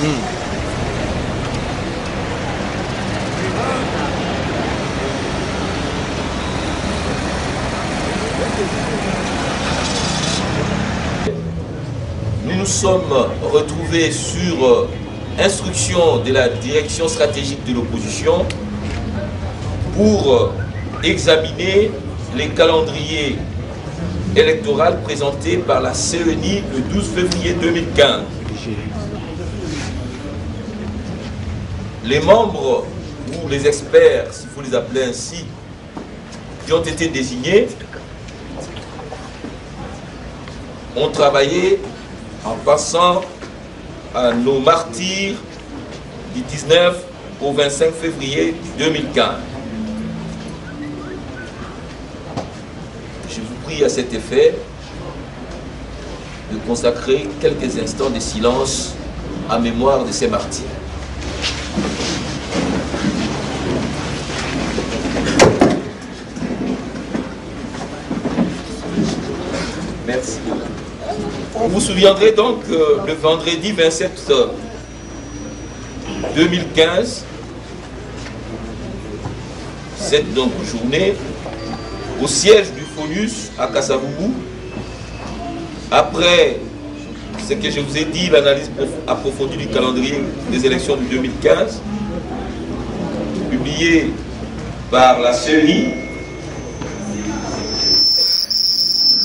Nous nous sommes retrouvés sur instruction de la direction stratégique de l'opposition pour examiner les calendriers électoraux présentés par la CENI le 12 février 2015. Les membres ou les experts, s'il faut les appeler ainsi, qui ont été désignés ont travaillé en passant à nos martyrs du 19 au 25 février 2015. Je vous prie à cet effet de consacrer quelques instants de silence en mémoire de ces martyrs. Merci. Vous vous souviendrez donc que le vendredi 27 2015, cette donc journée, au siège du FONUS à Kasavubu, après ce que je vous ai dit, l'analyse approfondie du calendrier des élections de 2015, publiée par la CENI,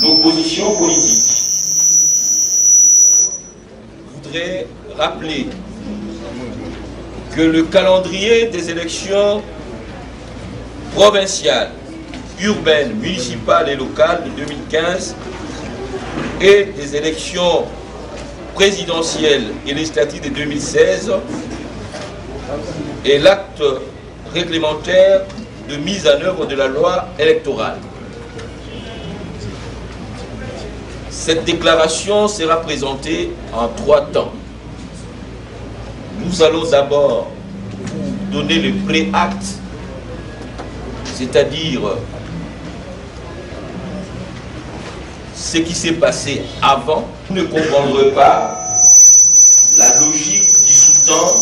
l'opposition politique voudrait rappeler que le calendrier des élections provinciales, urbaines, municipales et locales de 2015 et des élections présidentielles et législatives de 2016 est l'acte réglementaire de mise en œuvre de la loi électorale. Cette déclaration sera présentée en 3 temps. Nous allons d'abord vous donner le pré-acte, c'est-à-dire ce qui s'est passé avant. Vous ne comprendrez pas la logique qui sous-tend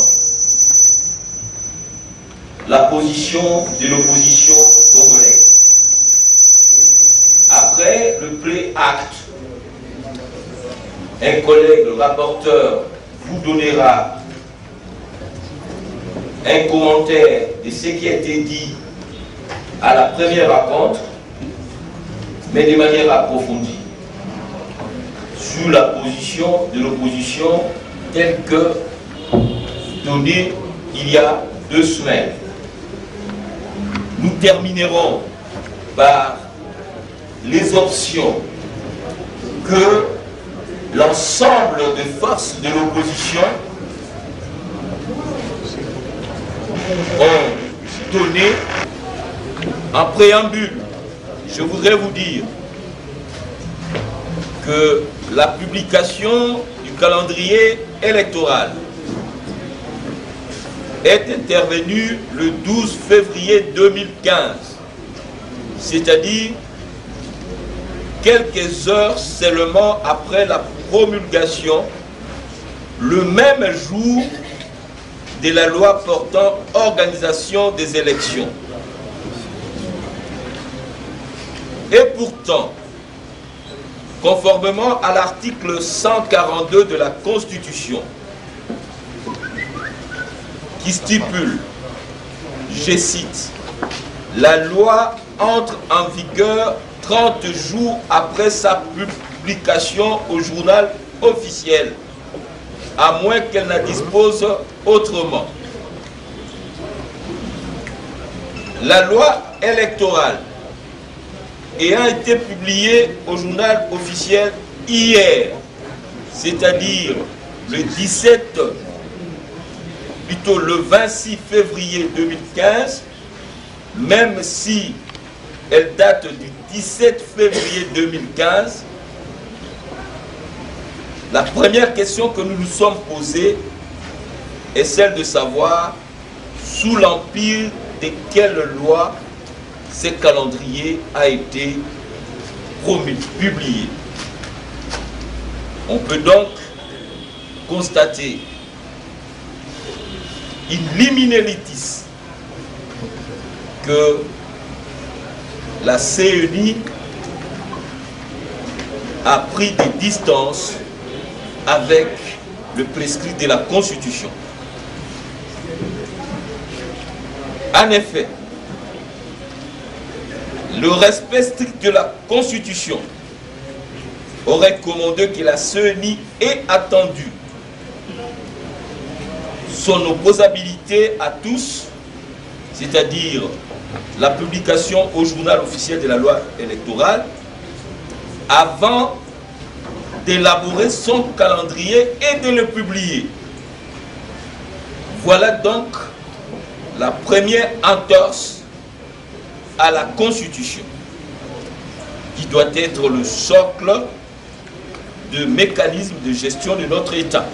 la position de l'opposition congolaise. Après le pré-acte, un collègue, le rapporteur, vous donnera un commentaire de ce qui a été dit à la première rencontre, mais de manière approfondie, sur la position de l'opposition telle que donnée il y a 2 semaines. Nous terminerons par les options que l'ensemble des forces de l'opposition ont donné. En préambule, je voudrais vous dire que la publication du calendrier électoral est intervenue le 12 février 2015, c'est-à-dire quelques heures seulement après la promulgation, le même jour de la loi portant organisation des élections. Et pourtant, conformément à l'article 142 de la Constitution, qui stipule, je cite, « La loi entre en vigueur 30 jours après sa publication au journal officiel, à moins qu'elle ne dispose autrement. » La loi électorale ayant été publiée au journal officiel hier, c'est-à-dire le 17, plutôt le 26 février 2015, même si elle date du 17 février 2015, la première question que nous nous sommes posée est celle de savoir sous l'empire de quelle loi ce calendrier a été publié. On peut donc constater in limine litis que la CENI a pris des distances avec le prescrit de la Constitution. En effet, le respect strict de la Constitution aurait commandé que la CENI ait attendu son opposabilité à tous, c'est-à-dire la publication au journal officiel de la loi électorale, avant d'élaborer son calendrier et de le publier. Voilà donc la première entorse à la Constitution, qui doit être le socle de mécanisme de gestion de notre État.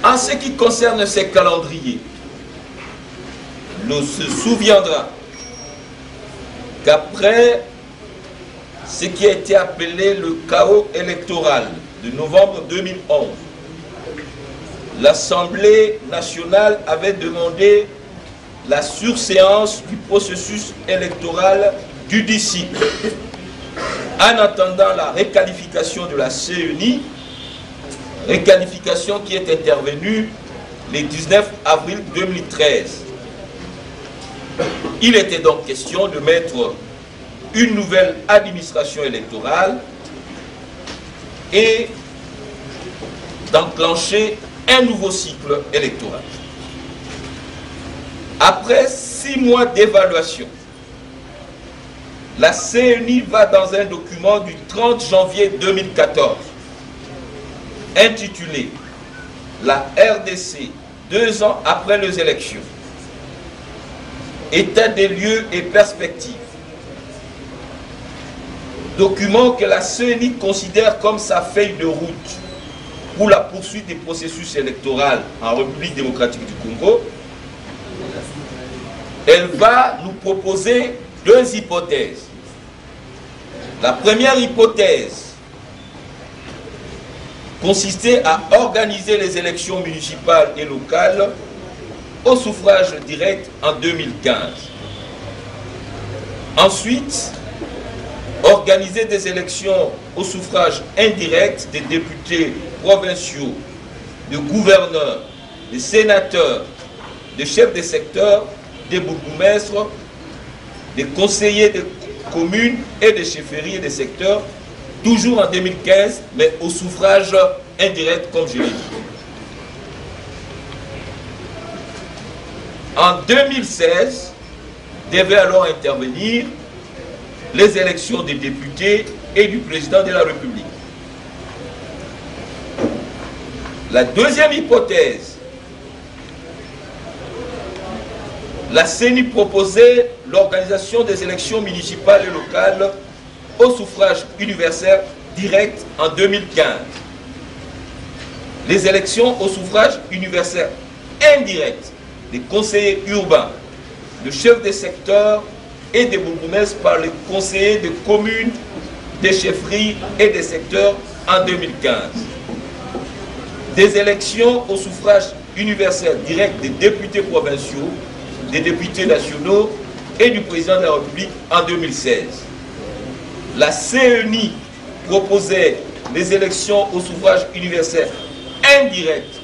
En ce qui concerne ces calendriers, l'on se souviendra qu'après ce qui a été appelé le chaos électoral de novembre 2011, l'Assemblée nationale avait demandé la surséance du processus électoral judiciaire en attendant la réqualification de la CENI, réqualification qui est intervenue le 19 avril 2013. Il était donc question de mettre une nouvelle administration électorale et d'enclencher un nouveau cycle électoral. Après 6 mois d'évaluation, la CENI va dans un document du 30 janvier 2014 intitulé « La RDC, 2 ans après les élections. État des lieux et perspectives ». Document que la CENI considère comme sa feuille de route pour la poursuite des processus électoraux en République démocratique du Congo. Elle va nous proposer 2 hypothèses. La première hypothèse consistait à organiser les élections municipales et locales au suffrage direct en 2015. Ensuite, organiser des élections au suffrage indirect des députés provinciaux, de gouverneurs, des sénateurs, des chefs de secteur, des bourgmestres, des conseillers de communes et des chefferies et des secteurs, toujours en 2015, mais au suffrage indirect, comme je l'ai dit. En 2016, devaient alors intervenir les élections des députés et du président de la République. La deuxième hypothèse, la CENI proposait l'organisation des élections municipales et locales au suffrage universel direct en 2015. Les élections au suffrage universel indirect des conseillers urbains, de chefs de secteur et des bourgmestres par les conseillers de communes, des chefferies et des secteurs en 2015. Des élections au suffrage universel direct des députés provinciaux, des députés nationaux et du président de la République en 2016. La CENI proposait les élections au suffrage universel indirect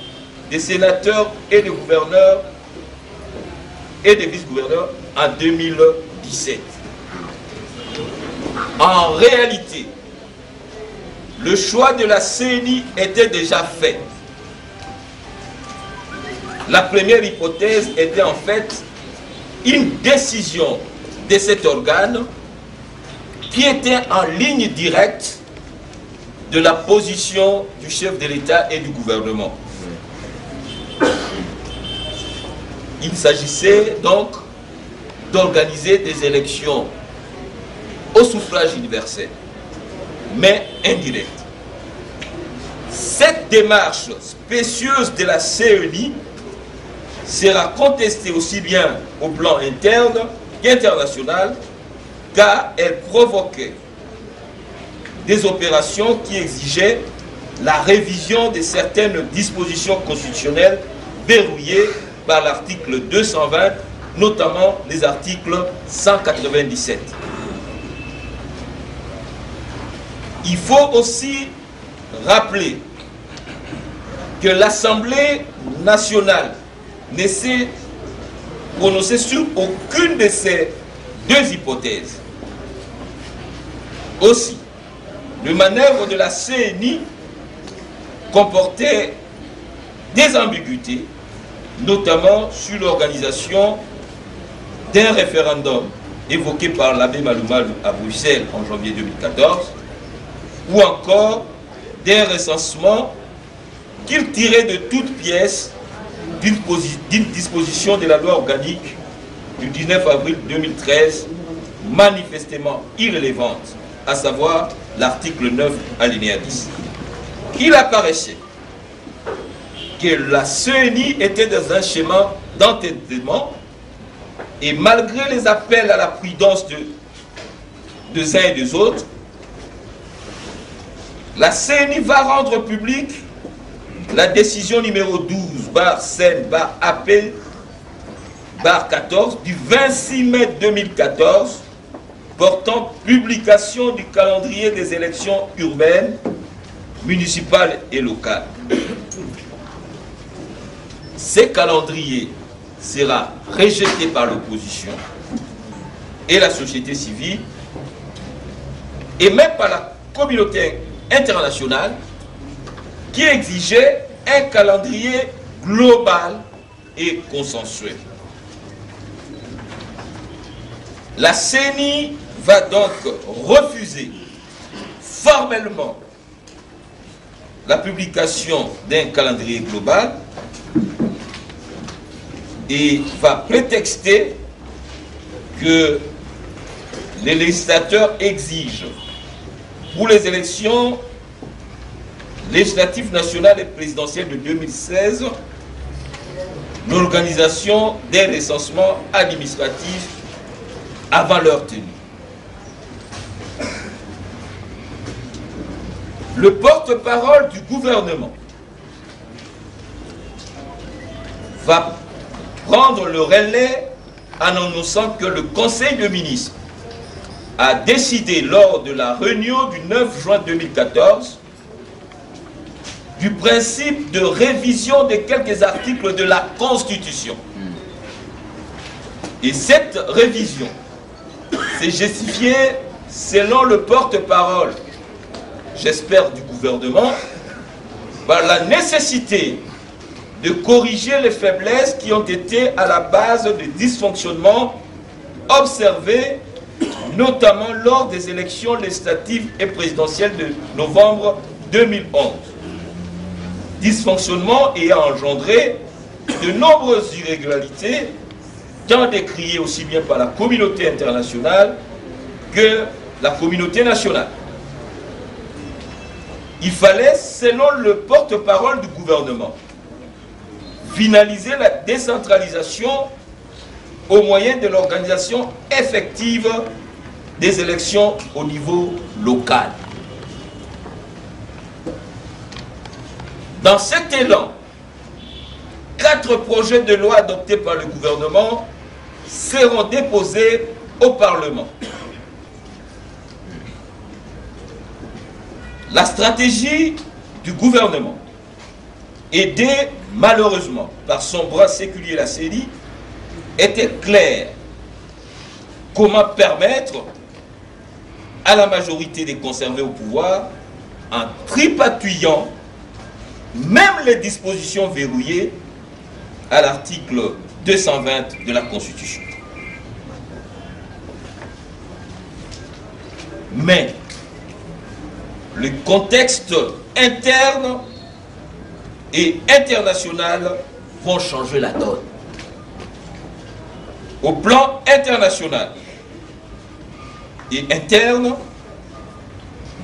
des sénateurs et des gouverneurs et des vice-gouverneurs en 2017. En réalité, le choix de la CENI était déjà fait. La première hypothèse était en fait une décision de cet organe qui était en ligne directe de la position du chef de l'État et du gouvernement. Il s'agissait donc d'organiser des élections au suffrage universel, mais indirectes. Cette démarche spécieuse de la CENI sera contestée aussi bien au plan interne qu'international, car elle provoquait des opérations qui exigeaient la révision de certaines dispositions constitutionnelles verrouillées par l'article 220, notamment les articles 197. Il faut aussi rappeler que l'Assemblée nationale ne s'est prononcée sur aucune de ces deux hypothèses. Aussi, le manœuvre de la CENI comportait des ambiguïtés, notamment sur l'organisation d'un référendum évoqué par l'abbé Maloumalou à Bruxelles en janvier 2014, ou encore d'un recensement qu'il tirait de toutes pièces d'une disposition de la loi organique du 19 avril 2013, manifestement irrélevante, à savoir l'article 9, alinéa 10. Il apparaissait que la CENI était dans un schéma d'entêtement et malgré les appels à la prudence des uns et des autres, la CENI va rendre publique la décision numéro 12/CEN/AP/14 du 26 mai 2014 portant publication du calendrier des élections urbaines, municipales et locales. Ce calendrier sera rejeté par l'opposition et la société civile et même par la communauté internationale qui exigeait un calendrier global et consensuel. La CENI va donc refuser formellement la publication d'un calendrier global et va prétexter que les législateurs exigent pour les élections législatives nationales et présidentielles de 2016 l'organisation des recensements administratifs avant leur tenue. Le porte-parole du gouvernement va prendre le relais en annonçant que le Conseil de ministres a décidé lors de la réunion du 9 juin 2014 du principe de révision de quelques articles de la Constitution. Et cette révision s'est justifiée selon le porte-parole, j'espère du gouvernement, par la nécessité de corriger les faiblesses qui ont été à la base des dysfonctionnements observés, notamment lors des élections législatives et présidentielles de novembre 2011. Dysfonctionnements ayant engendré de nombreuses irrégularités, tant décriées aussi bien par la communauté internationale que la communauté nationale. Il fallait, selon le porte-parole du gouvernement, finaliser la décentralisation au moyen de l'organisation effective des élections au niveau local. Dans cet élan, 4 projets de loi adoptés par le gouvernement seront déposés au Parlement. La stratégie du gouvernement, aidé malheureusement par son bras séculier, la CENI, était claire. Comment permettre à la majorité de conserver au pouvoir en tripatouillant même les dispositions verrouillées à l'article 220 de la Constitution. Mais le contexte interne et international vont changer la donne. Au plan international et interne,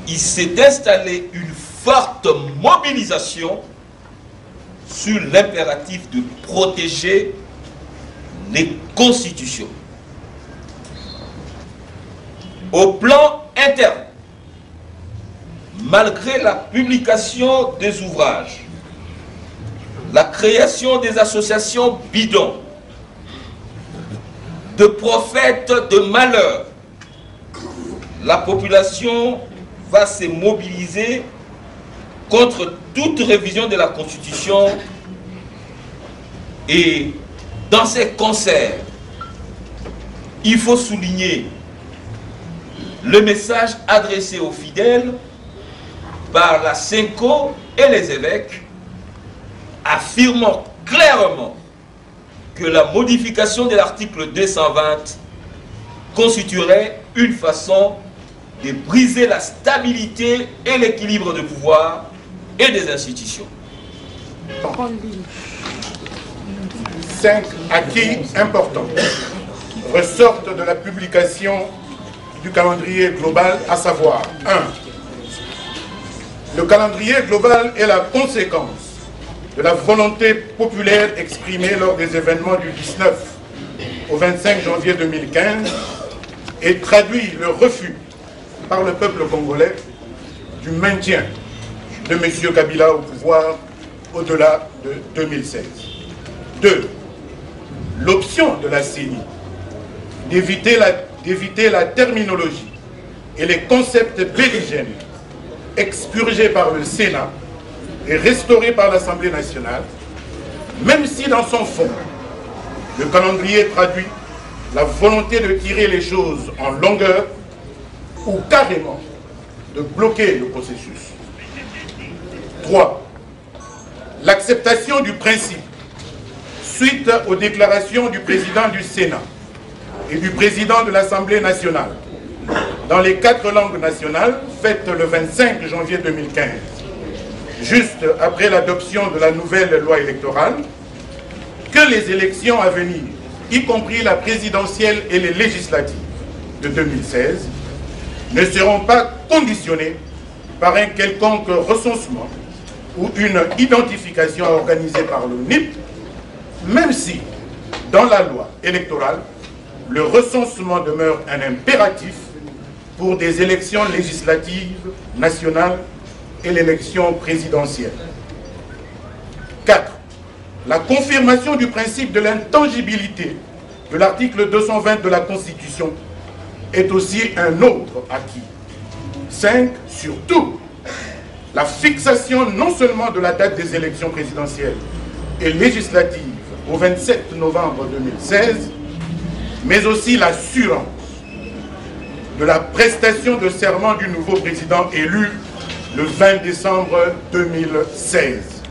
il s'est installé une forte mobilisation sur l'impératif de protéger les constitutions. Au plan interne, malgré la publication des ouvrages, la création des associations bidons, de prophètes de malheur, la population va se mobiliser contre toute révision de la Constitution et dans ces concerts, il faut souligner le message adressé aux fidèles par la Senco et les évêques, affirmant clairement que la modification de l'article 220 constituerait une façon de briser la stabilité et l'équilibre de pouvoir et des institutions. 5 acquis importants ressortent de la publication du calendrier global, à savoir 1. Le calendrier global est la conséquence de la volonté populaire exprimée lors des événements du 19 au 25 janvier 2015 et traduit le refus par le peuple congolais du maintien de M. Kabila au pouvoir au-delà de 2016. 2. L'option de la CENI d'éviter la terminologie et les concepts belligènes expurgés par le Sénat et restaurés par l'Assemblée nationale, même si dans son fond, le calendrier traduit la volonté de tirer les choses en longueur ou carrément de bloquer le processus. 3. L'acceptation du principe suite aux déclarations du président du Sénat et du président de l'Assemblée nationale dans les 4 langues nationales faites le 25 janvier 2015, juste après l'adoption de la nouvelle loi électorale, que les élections à venir, y compris la présidentielle et les législatives de 2016, ne seront pas conditionnées par un quelconque recensement ou une identification organisée par le NIP, même si, dans la loi électorale, le recensement demeure un impératif pour des élections législatives nationales et l'élection présidentielle. 4. La confirmation du principe de l'intangibilité de l'article 220 de la Constitution est aussi un autre acquis. 5. Surtout, la fixation non seulement de la date des élections présidentielles et législatives au 27 novembre 2016, mais aussi l'assurance de la prestation de serment du nouveau président élu le 20 décembre 2016.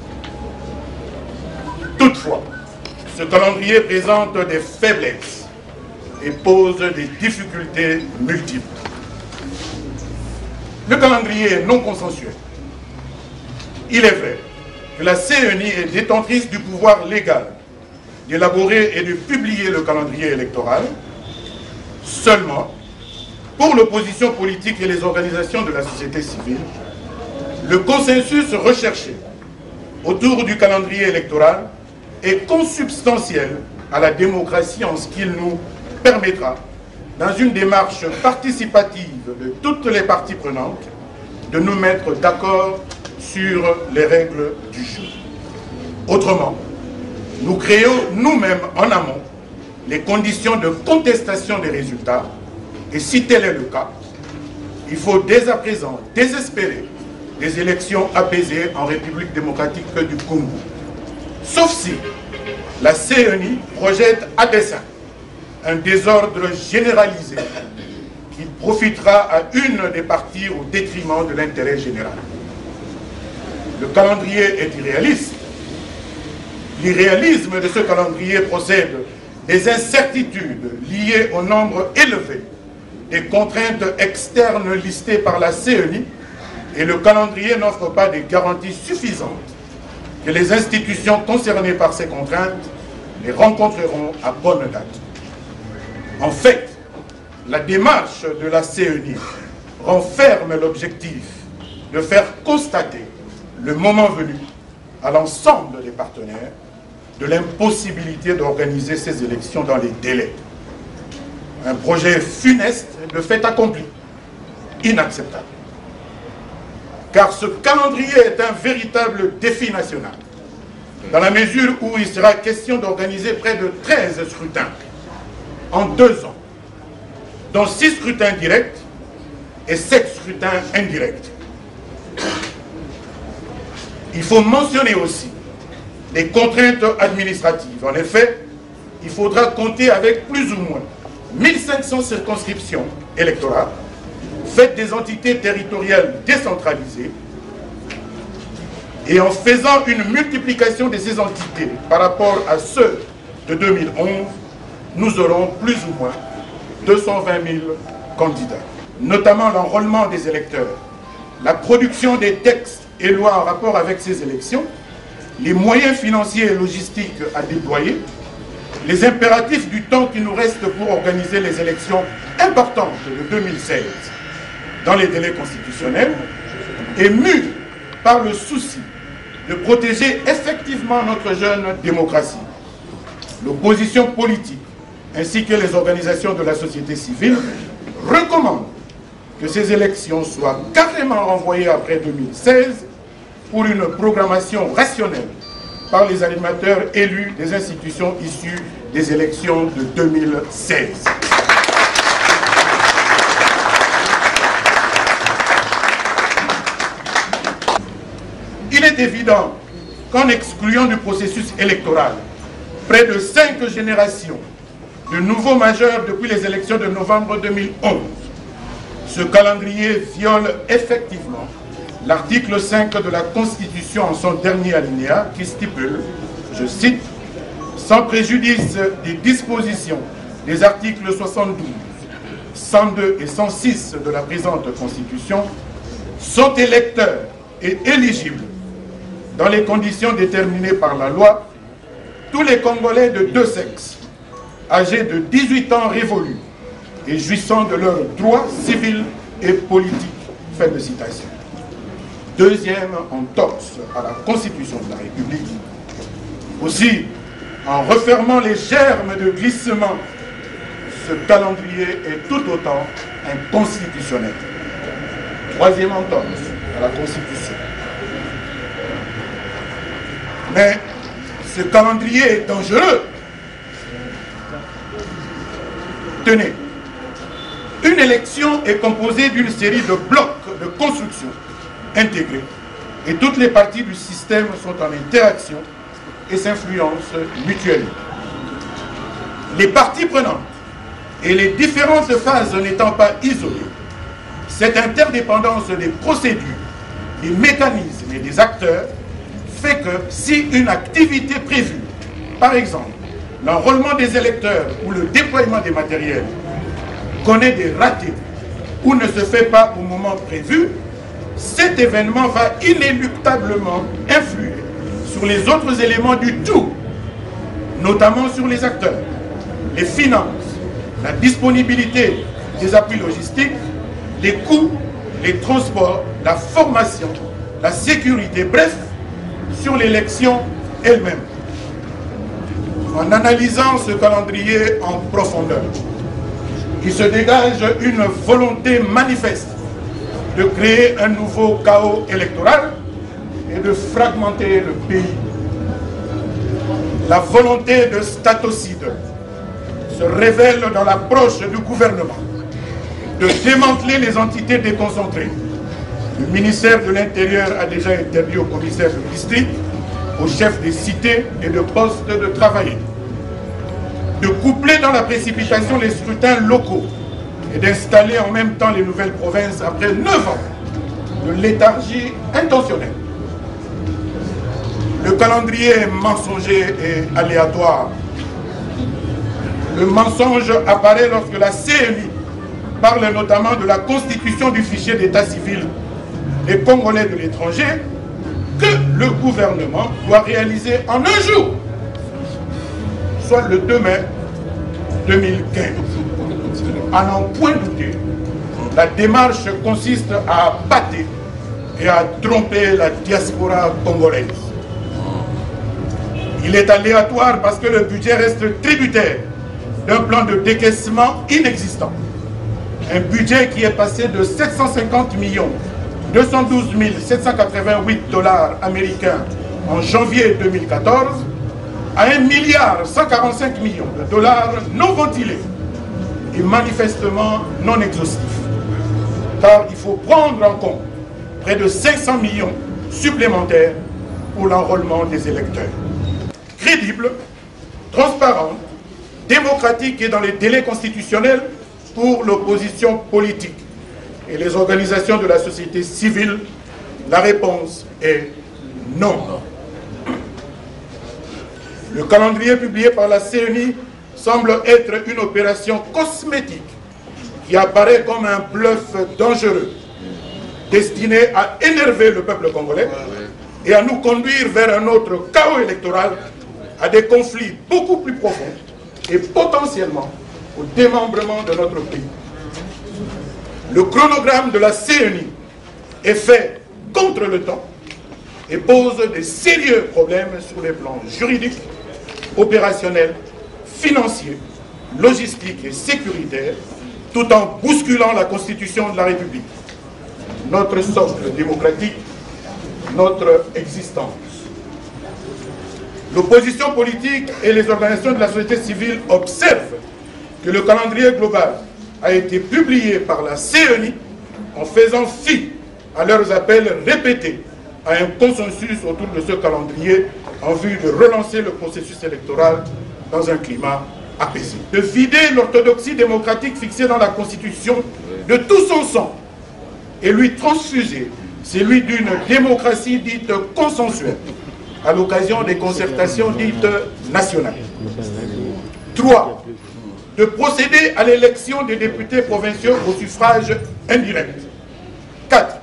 Toutefois, ce calendrier présente des faiblesses et pose des difficultés multiples. Le calendrier est non consensuel. Il est vrai que la CENI est détentrice du pouvoir légal d'élaborer et de publier le calendrier électoral. Seulement, pour l'opposition politique et les organisations de la société civile, le consensus recherché autour du calendrier électoral est consubstantiel à la démocratie en ce qu'il nous permettra, dans une démarche participative de toutes les parties prenantes, de nous mettre d'accord sur les règles du jeu. Autrement, nous créons nous-mêmes en amont les conditions de contestation des résultats, et si tel est le cas, il faut dès à présent désespérer des élections apaisées en République démocratique du Congo. Sauf si la CENI projette à dessein un désordre généralisé qui profitera à une des parties au détriment de l'intérêt général. Le calendrier est irréaliste. L'irréalisme de ce calendrier procède des incertitudes liées au nombre élevé des contraintes externes listées par la CENI, et le calendrier n'offre pas des garanties suffisantes que les institutions concernées par ces contraintes les rencontreront à bonne date. En fait, la démarche de la CENI renferme l'objectif de faire constater, le moment venu, à l'ensemble des partenaires, de l'impossibilité d'organiser ces élections dans les délais. Un projet funeste de fait accompli, inacceptable. car ce calendrier est un véritable défi national, dans la mesure où il sera question d'organiser près de 13 scrutins en 2 ans, dont 6 scrutins directs et 7 scrutins indirects. Il faut mentionner aussi les contraintes administratives. En effet, il faudra compter avec plus ou moins 1500 circonscriptions électorales, faites des entités territoriales décentralisées, et en faisant une multiplication de ces entités par rapport à ceux de 2011, nous aurons plus ou moins 220 000 candidats. Notamment l'enrôlement des électeurs, la production des textes et lois en rapport avec ces élections, les moyens financiers et logistiques à déployer, les impératifs du temps qui nous reste pour organiser les élections importantes de 2016 dans les délais constitutionnels, et mus par le souci de protéger effectivement notre jeune démocratie. L'opposition politique ainsi que les organisations de la société civile recommandent que ces élections soient carrément renvoyées après 2016 pour une programmation rationnelle par les animateurs élus des institutions issues des élections de 2016. Il est évident qu'en excluant du processus électoral près de 5 générations de nouveaux majeurs depuis les élections de novembre 2011, ce calendrier viole effectivement l'article 5 de la Constitution en son dernier alinéa qui stipule, je cite, « Sans préjudice des dispositions des articles 72, 102 et 106 de la présente Constitution, sont électeurs et éligibles dans les conditions déterminées par la loi tous les Congolais de 2 sexes, âgés de 18 ans révolus et jouissant de leurs droits civils et politiques. » Fin de citation. Deuxième entorse à la Constitution de la République. Aussi, en refermant les germes de glissement, ce calendrier est tout autant inconstitutionnel. Troisième entorse à la Constitution. Mais ce calendrier est dangereux. Tenez, une élection est composée d'une série de blocs de construction intégrés et toutes les parties du système sont en interaction et s'influencent mutuellement. Les parties prenantes et les différentes phases n'étant pas isolées, cette interdépendance des procédures, des mécanismes et des acteurs fait que si une activité prévue, par exemple l'enrôlement des électeurs ou le déploiement des matériels, connaît des ratés ou ne se fait pas au moment prévu, cet événement va inéluctablement influer sur les autres éléments du tout, notamment sur les acteurs, les finances, la disponibilité des appuis logistiques, les coûts, les transports, la formation, la sécurité, bref, sur l'élection elle-même. En analysant ce calendrier en profondeur, il se dégage une volonté manifeste de créer un nouveau chaos électoral et de fragmenter le pays. La volonté de statocide se révèle dans l'approche du gouvernement de démanteler les entités déconcentrées. Le ministère de l'Intérieur a déjà interdit aux commissaires de district, aux chefs des cités et de postes de travailler, de coupler dans la précipitation les scrutins locaux et d'installer en même temps les nouvelles provinces après 9 ans de léthargie intentionnelle. Le calendrier est mensonger et aléatoire. Le mensonge apparaît lorsque la CNI parle notamment de la constitution du fichier d'état civil des Congolais de l'étranger que le gouvernement doit réaliser en un jour, soit le 2 mai 2015. À n'en point douter, la démarche consiste à appâter et à tromper la diaspora congolaise. Il est aléatoire parce que le budget reste tributaire d'un plan de décaissement inexistant. Un budget qui est passé de 750 millions 212 788 $ américains en janvier 2014 à 1,145 milliard de dollars non ventilés et manifestement non exhaustifs. Car il faut prendre en compte près de 500 millions supplémentaires pour l'enrôlement des électeurs. Crédible, transparente, démocratique et dans les délais constitutionnels pour l'opposition politique et les organisations de la société civile, la réponse est non. Le calendrier publié par la CENI semble être une opération cosmétique qui apparaît comme un bluff dangereux, destiné à énerver le peuple congolais et à nous conduire vers un autre chaos électoral, à des conflits beaucoup plus profonds et potentiellement au démembrement de notre pays. Le chronogramme de la CENI est fait contre le temps et pose des sérieux problèmes sur les plans juridiques, opérationnels, financiers, logistiques et sécuritaires, tout en bousculant la Constitution de la République, notre socle démocratique, notre existence. L'opposition politique et les organisations de la société civile observent que le calendrier global a été publié par la CENI en faisant fi à leurs appels répétés à un consensus autour de ce calendrier en vue de relancer le processus électoral dans un climat apaisé. De vider l'orthodoxie démocratique fixée dans la Constitution de tout son sang et lui transfuser celui d'une démocratie dite consensuelle à l'occasion des concertations dites nationales. 3. De procéder à l'élection des députés provinciaux au suffrage indirect. 4.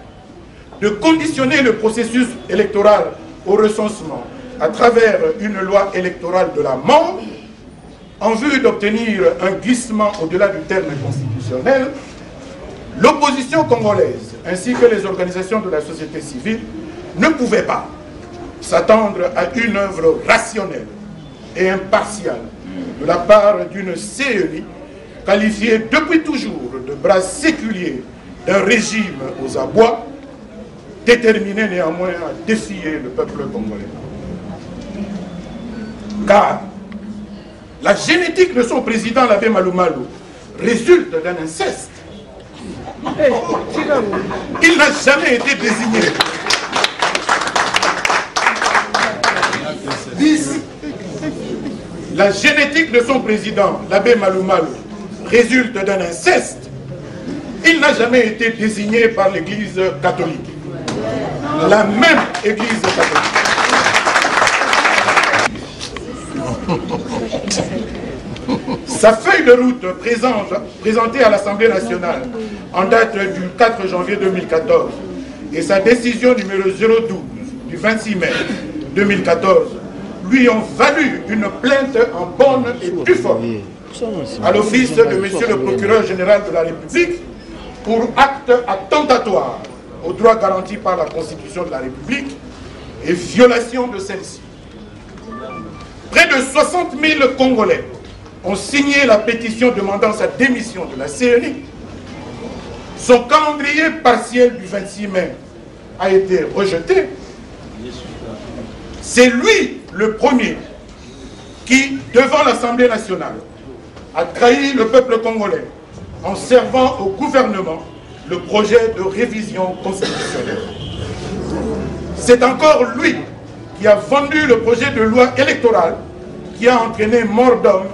De conditionner le processus électoral au recensement à travers une loi électorale de la mort en vue d'obtenir un glissement au-delà du terme constitutionnel. L'opposition congolaise ainsi que les organisations de la société civile ne pouvaient pas s'attendre à une œuvre rationnelle et impartiale de la part d'une CENI qualifiée depuis toujours de bras séculier d'un régime aux abois, déterminé néanmoins à défier le peuple congolais. Car la génétique de son président, l'abbé Malou Malou, résulte d'un inceste. Il n'a jamais été désigné. La génétique de son président, l'abbé Malou Malou, résulte d'un inceste. Il n'a jamais été désigné par l'Église catholique. La même Église catholique. Sa feuille de route présentée à l'Assemblée nationale en date du 4 janvier 2014 et sa décision numéro 012 du 26 mai 2014 lui ont valu une plainte en bonne et due forme à l'office de Monsieur le procureur général de la République pour acte attentatoire aux droits garantis par la Constitution de la République et violation de celle-ci. Près de 60 000 Congolais ont signé la pétition demandant sa démission de la CENI. Son calendrier partiel du 26 mai a été rejeté. C'est lui le premier qui, devant l'Assemblée nationale, a trahi le peuple congolais en servant au gouvernement le projet de révision constitutionnelle. C'est encore lui qui a vendu le projet de loi électorale qui a entraîné mort d'homme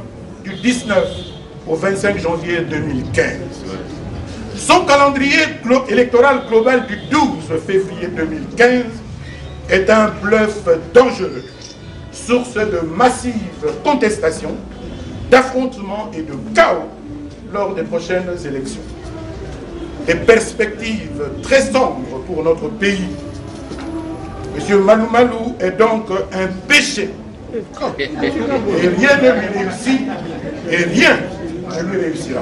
du 19 au 25 janvier 2015. Son calendrier électoral global du 12 février 2015 est un bluff dangereux, source de massives contestations, d'affrontements et de chaos lors des prochaines élections. Des perspectives très sombres pour notre pays. Monsieur Malou Malou est donc un péché. Et rien ne lui réussit, et rien ne lui réussira.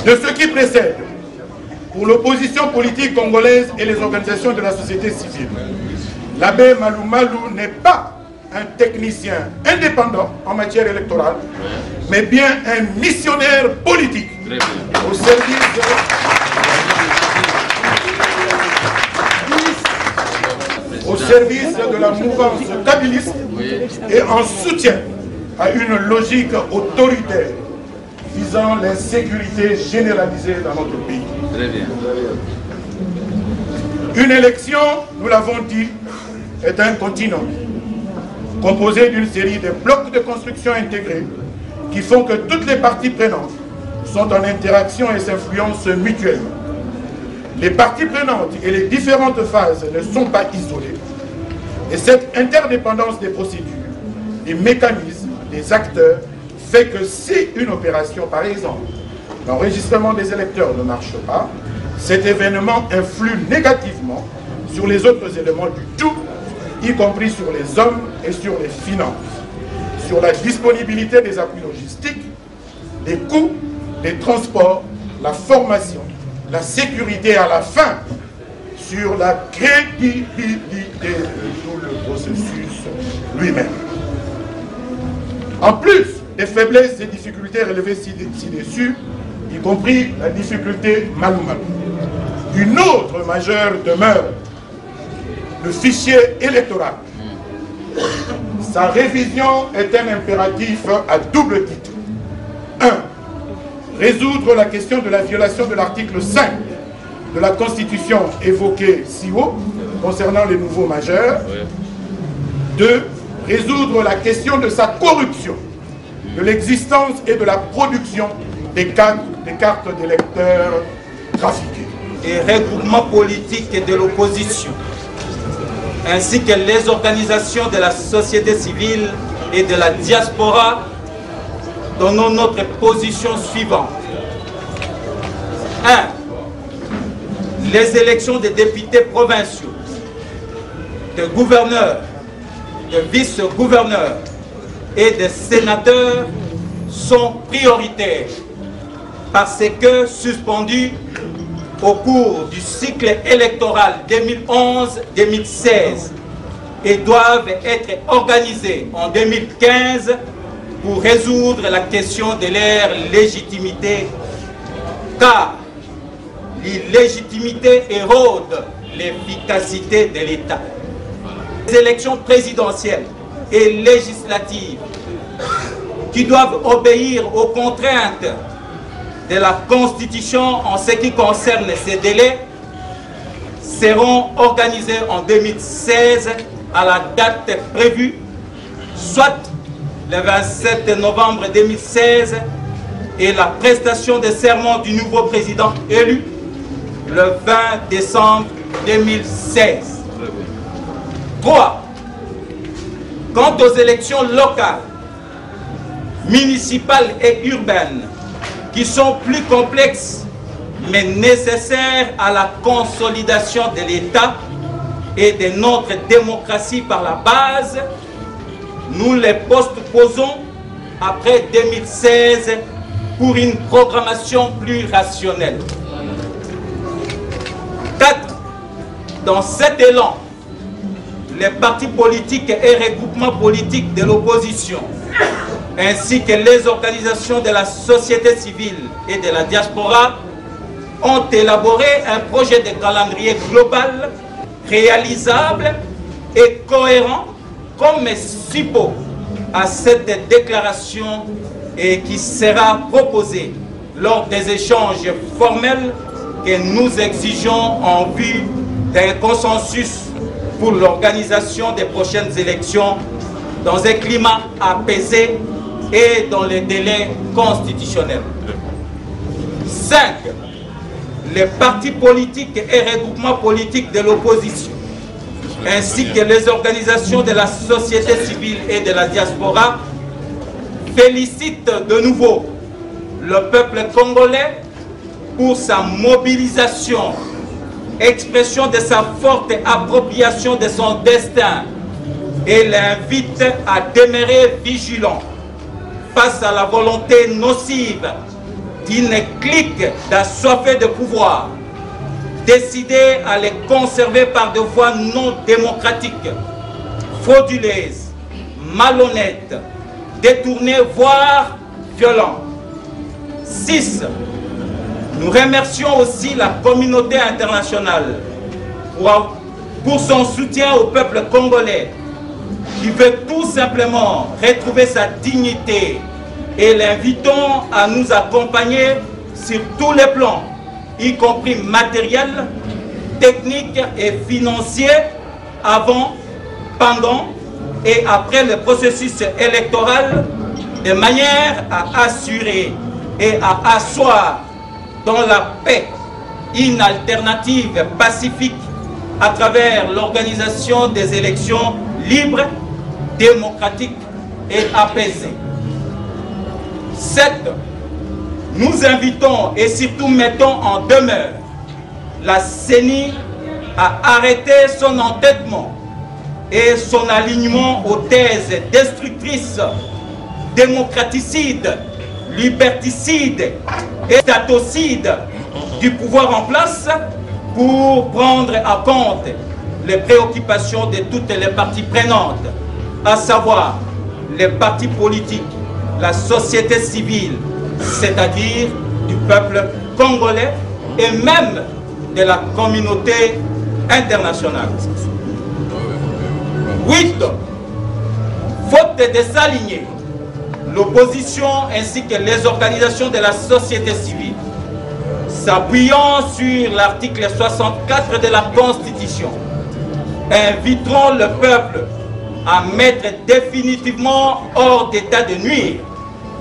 De ce qui précède, pour l'opposition politique congolaise et les organisations de la société civile, l'abbé Malou Malou n'est pas un technicien indépendant en matière électorale, mais bien un missionnaire politique au service de... la mouvance kabiliste et en soutien à une logique autoritaire visant l'insécurité généralisée dans notre pays. Très bien. Une élection, nous l'avons dit, est un continuum composé d'une série de blocs de construction intégrés qui font que toutes les parties prenantes sont en interaction et s'influencent mutuellement. Les parties prenantes et les différentes phases ne sont pas isolées et cette interdépendance des procédures, des mécanismes, des acteurs fait que si une opération, par exemple, l'enregistrement des électeurs ne marche pas, cet événement influe négativement sur les autres éléments du tout, y compris sur les hommes et sur les finances, sur la disponibilité des appuis logistiques, les coûts, les transports, la formation, la sécurité à la fin, sur la crédibilité de tout le processus lui-même. En plus des faiblesses et difficultés relevées ci-dessus, y compris la difficulté Maloumal, une autre majeure demeure le fichier électoral. Sa révision est un impératif à double titre. 1. Résoudre la question de la violation de l'article 5 de la Constitution évoquée si haut concernant les nouveaux majeurs. 2. Résoudre la question de sa corruption, de l'existence et de la production des cartes d'électeurs trafiquées. Et regroupements politiques de l'opposition, ainsi que les organisations de la société civile et de la diaspora, donnons notre position suivante. 1. Les élections des députés provinciaux, de gouverneurs, de vice-gouverneurs et de sénateurs sont prioritaires parce que suspendues au cours du cycle électoral 2011-2016 et doivent être organisées en 2015 pour résoudre la question de leur légitimité, car l'illégitimité érode l'efficacité de l'État. Les élections présidentielles et législatives qui doivent obéir aux contraintes de la Constitution en ce qui concerne ces délais seront organisées en 2016 à la date prévue, soit le 27 novembre 2016 et la prestation de serment du nouveau président élu le 20 décembre 2016. 3. Quant aux élections locales, municipales et urbaines, qui sont plus complexes mais nécessaires à la consolidation de l'État et de notre démocratie par la base, nous les postposons après 2016 pour une programmation plus rationnelle. 4. Dans cet élan, les partis politiques et regroupements politiques de l'opposition, ainsi que les organisations de la société civile et de la diaspora, ont élaboré un projet de calendrier global, réalisable et cohérent comme support à cette déclaration et qui sera proposé lors des échanges formels que nous exigeons en vue d'un consensus pour l'organisation des prochaines élections dans un climat apaisé et dans les délais constitutionnels. 5. Les partis politiques et regroupements politiques de l'opposition, ainsi que les organisations de la société civile et de la diaspora, félicitent de nouveau le peuple congolais pour sa mobilisation, expression de sa forte appropriation de son destin, et l'invite à demeurer vigilant face à la volonté nocive d'une clique d'assoiffés de pouvoir, décidée à les conserver par des voies non démocratiques, frauduleuses, malhonnêtes, détournées, voire violentes. 6. Nous remercions aussi la communauté internationale pour son soutien au peuple congolais qui veut tout simplement retrouver sa dignité, et l'invitons à nous accompagner sur tous les plans, y compris matériel, technique et financier, avant, pendant et après le processus électoral, de manière à assurer et à asseoir dans la paix une alternative pacifique à travers l'organisation des élections libres, démocratiques et apaisées. 7. Nous invitons et surtout mettons en demeure la CENI à arrêter son entêtement et son alignement aux thèses destructrices, démocraticides, liberticides et statocides du pouvoir en place pour prendre en compte les préoccupations de toutes les parties prenantes, à savoir les partis politiques, la société civile, c'est-à-dire du peuple congolais et même de la communauté internationale. 8. Faute de s'aligner, l'opposition ainsi que les organisations de la société civile, s'appuyant sur l'article 64 de la Constitution, inviteront le peuple à mettre définitivement hors d'état de nuire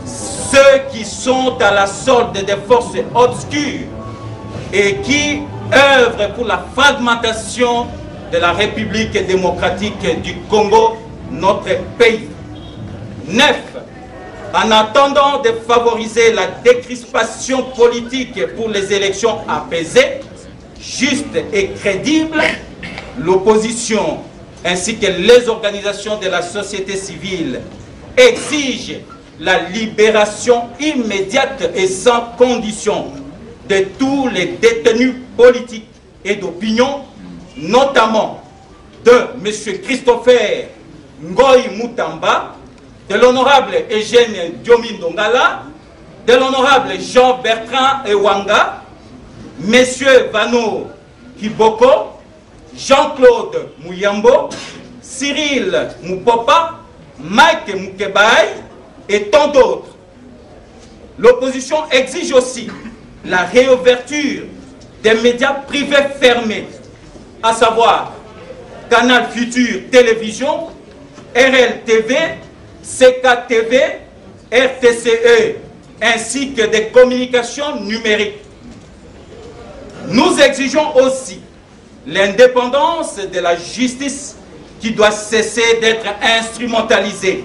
ceux qui sont à la solde des forces obscures et qui œuvrent pour la fragmentation de la République démocratique du Congo, notre pays. 9. En attendant de favoriser la décrispation politique pour les élections apaisées, justes et crédibles, l'opposition ainsi que les organisations de la société civile exigent la libération immédiate et sans condition de tous les détenus politiques et d'opinion, notamment de M. Christopher Ngoï Moutamba, de l'honorable Eugène Diomindongala, de l'honorable Jean-Bertrand Ewanga, M. Vano Kiboko, Jean-Claude Mouyambo, Cyril Moupopa, Mike Moukebaï et tant d'autres. L'opposition exige aussi la réouverture des médias privés fermés, à savoir Canal Futur Télévision, RLTV, CKTV, RTCE, ainsi que des communications numériques. Nous exigeons aussi l'indépendance de la justice qui doit cesser d'être instrumentalisée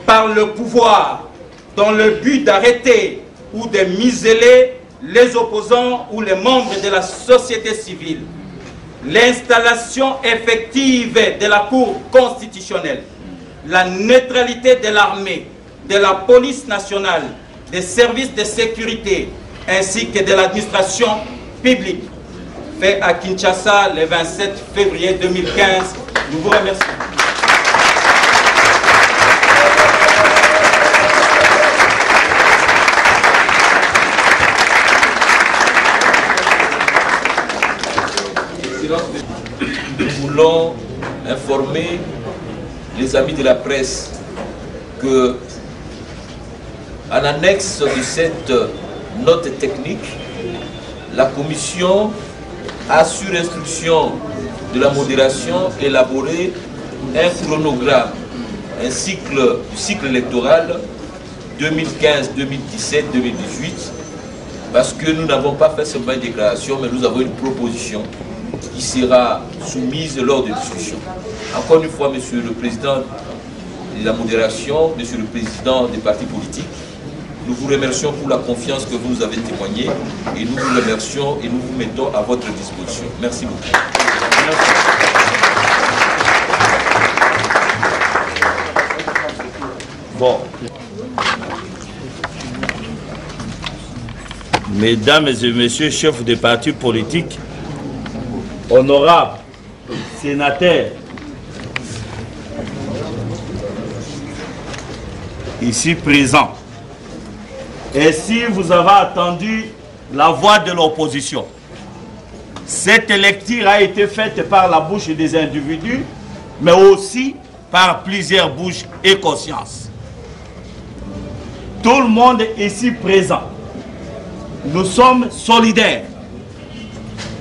par le pouvoir dans le but d'arrêter ou de museler les opposants ou les membres de la société civile. L'installation effective de la Cour constitutionnelle, la neutralité de l'armée, de la police nationale, des services de sécurité ainsi que de l'administration publique. Fait à Kinshasa le 27 février 2015. Nous vous remercions. Nous voulons informer les amis de la presse que, en annexe de cette note technique, la commission a, sur instruction de la modération, élaboré un chronogramme, un cycle électoral 2015, 2017, 2018, parce que nous n'avons pas fait seulement une déclaration, mais nous avons une proposition qui sera soumise lors de discussions. Encore une fois, Monsieur le Président de la modération, Monsieur le Président des partis politiques, nous vous remercions pour la confiance que vous nous avez témoignée et nous vous remercions et nous vous mettons à votre disposition. Merci beaucoup. Merci. Bon. Mesdames et messieurs, chefs des partis politiques, honorables sénateurs, ici présents, et si vous avez attendu la voix de l'opposition, Cette lecture a été faite par la bouche des individus, mais aussi par plusieurs bouches et consciences. Tout le monde ici présent, nous sommes solidaires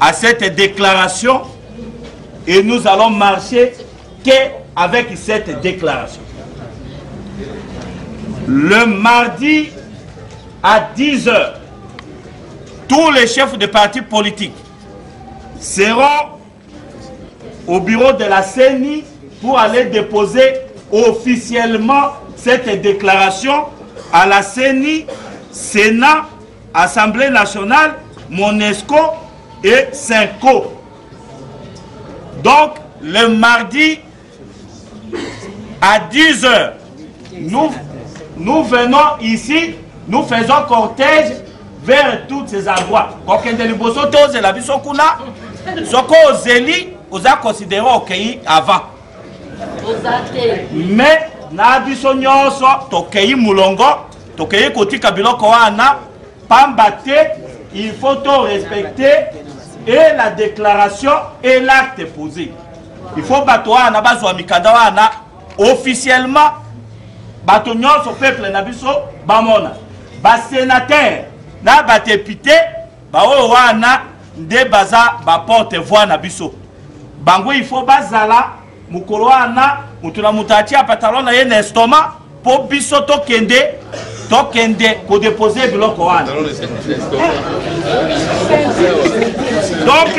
à cette déclaration et nous allons marcher qu'avec cette déclaration. Le mardi à 10 h, tous les chefs de partis politiques seront au bureau de la CENI pour aller déposer officiellement cette déclaration à la CENI, Sénat, Assemblée nationale, Monesco et Synco. Donc, le mardi à 10 h, nous venons ici, nous faisons cortège vers tous ces endroits. Quand on a considéré OK avant. Mais na biso nyonso tokei mulongo, tokei kotika biloko wana, pambate, il faut respecter et la déclaration et l'acte posé. Il faut batoa na bazwa mikanda wana officiellement bato nyonso peuple na biso bamona. Ba sénateur na ba député ba wana nde baza ba porte-voix na biso. Bango il faut bazala mukolo wana mutuna mutachi pantalon na ye na estomac po biso tokende ko déposer biloko wana. Donc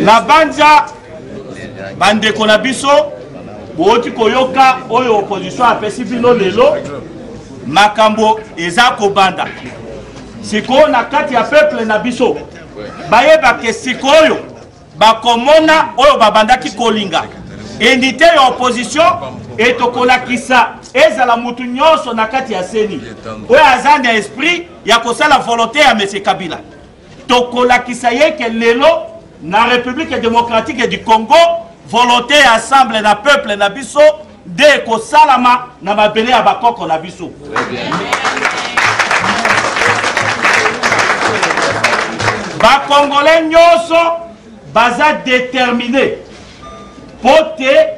na banja bande ko na biso booti koyoka oyo opposition apesi bino lelo makambo eza kobanda sikoyo na kati ya peuple na biso bayebake sikoyo bakomona oyo babandaki kolinga unité ya opposition etokolakisa ezala mutu nyonso na kati ya CENI oyo aza na esprit ya kosala volonté ya M. Kabila tokolakisa yeke lelo na République démocratique du Congo volonté ensemble na peuple na biso de kosalama na mabele ya bakoko na biso. Ba Congolais nyonso baza déterminé pote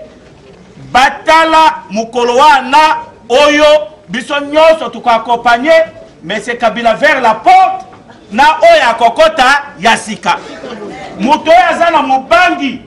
batala mukolo wana oyo biso nyonso tukoaccompagner M. Kabila vers la porte na oyo akokota ya sika. Muto oyo aza na mubangi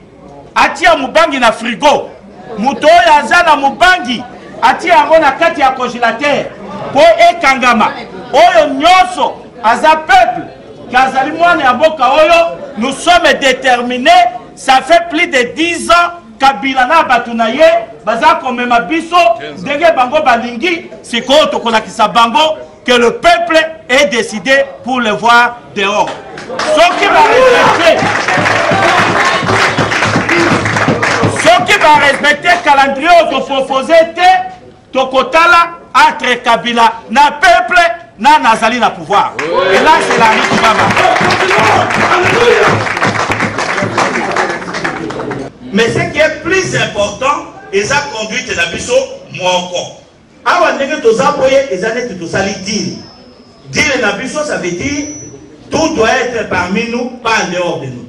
atia mubangi na frigo, muto oyo aza na mubangi atia yango na kati ya congélateur po ekangama. Oyo nyonso aza peuple kazali mwana ya mboka oyo. Nous sommes déterminés, ça fait plus de 10 ans Kabila na batu na ye baza komema biso ndenge bango balingi sikoyo tokolakisa bango que le peuple est décidé pour le voir dehors. Ce qui va respecter le calendrier autoproposé, tokotala entre Kabila na peuple na nazali na pouvoir. Et là c'est la rue Mais ce qui est plus important, c'est la conduite de la biso moko. Awa ndenge tozaboye ezaneti tosali deal. Deal na biso ça veut dire tout doit être parmi nous, pas en dehors de nous.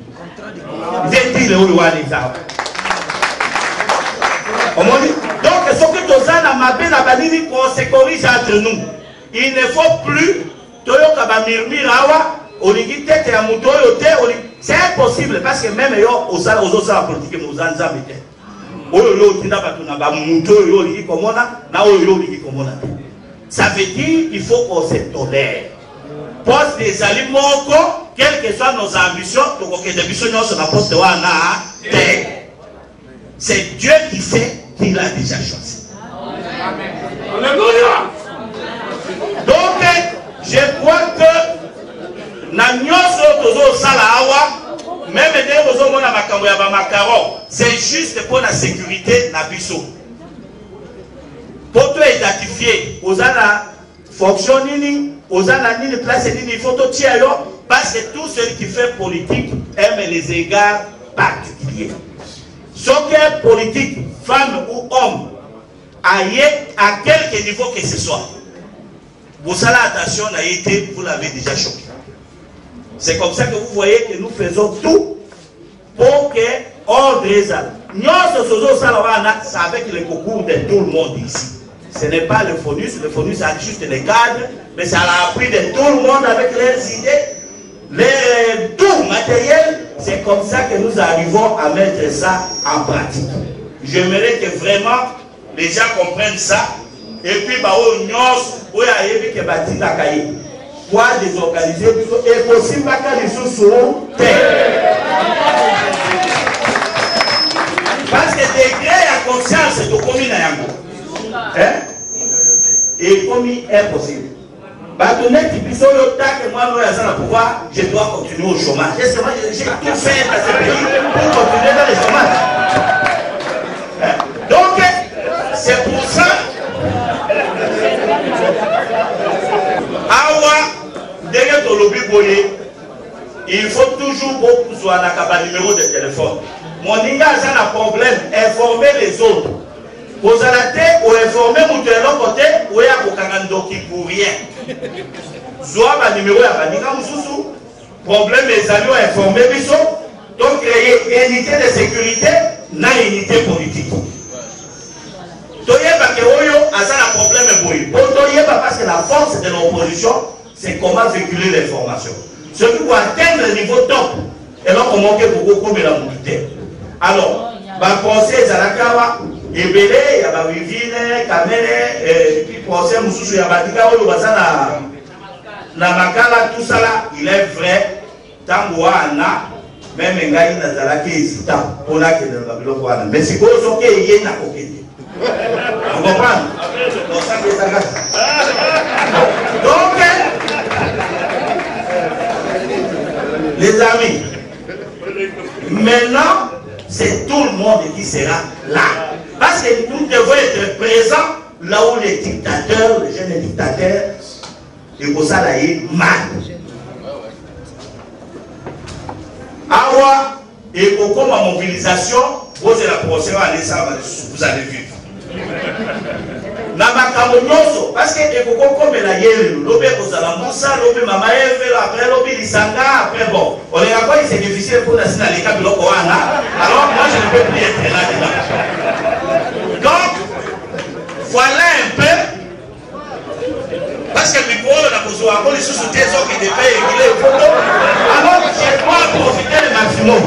C'est deal ou les arbres. Donc ce que toza na mabe na banini qu'on se corrige entre nous. Il ne faut plus toyoka ba murmure awa olingi tete ya muto yote. C'est impossible parce que même yo osala la politique muzanza mete. Oyo yo tinda batu na ba muto yo olingi komona na oyo yo olingi komona. Ça veut dire il faut qu'on se tolère. Poste des alimoko, quelles que soient nos ambitions, poste c'est Dieu qui fait qu'il a déjà choisi. Alléluia. Donc, je crois que même c'est juste pour la sécurité na biso. Pour te identifier aux fonction nini, aux nini place nini, il faut tout tirer parce que tout celui qui fait politique aime les égards particuliers. Ce qui est politique, femme ou homme, à quelque niveau que ce soit, vous allez attention à été, vous l'avez déjà choqué. C'est comme ça que vous voyez que nous faisons tout pour que ordre ça. Nous, c'est avec le concours de tout le monde ici. Ce n'est pas le FONUS a juste les cadres, mais ça a appris de tout le monde avec leurs idées, les tout matériel. C'est comme ça que nous arrivons à mettre ça en pratique. J'aimerais que vraiment les gens comprennent ça. Et puis, pour désorganiser, et possible que les sous terre. Parce que degré à conscience, c'est au commun à Yango. Et comme impossible. Bâtonnet qui puisse que moi, pouvoir, je dois continuer au chômage. J'ai tout fait dans ce pays pour continuer dans le chômage. Donc, c'est pour ça. Il faut toujours beaucoup soit un numéro de téléphone. Mon ninga a un problème, informer les autres. Vous allez ou informer mon de l'autre côté ou il y a un doki pour rien. Soit un numéro à Baninga Moussou. Problème les amis ont informé Bissot. Donc créer unité de sécurité, na unité politique. Toyeba que Oyo a un problème boui. Toyeba parce que la force de l'opposition, c'est comment véhiculer l'information. Ce qui doit atteindre le niveau top, et là on manque beaucoup comme la mobilité. Alors, le procès Zalakawa, Ebele, il y a Vivine, Kamene, et puis procès Moussou, Yabatika, na Makala, tout ça là, il est vrai, Tangoana, même Ngaï Nazalaki hésitant, on a que dans la Bilokoana. Mais c'est quoi ce qu'il y a à côté? Vous comprenez? Donc, les amis, maintenant, c'est tout le monde qui sera là. Parce que nous devons être présents là où les dictateurs, les jeunes dictateurs, et pour ça, là, ils mal. Awa, et pour comme en mobilisation, vous allez la procédure, vous allez vivre. Parce que comme la yélu, l'obé kozala moussa, l'obé mama eve, après l'obé lisanga, après bon. On est d'accord, c'est difficile pour la sina les cas de l'okoana. Alors moi je ne peux plus être là dedans. Donc, voilà un peu. Parce que le micro, on a besoin de sous des gens qui dépaient et les photos. Alors je dois profiter le maximum.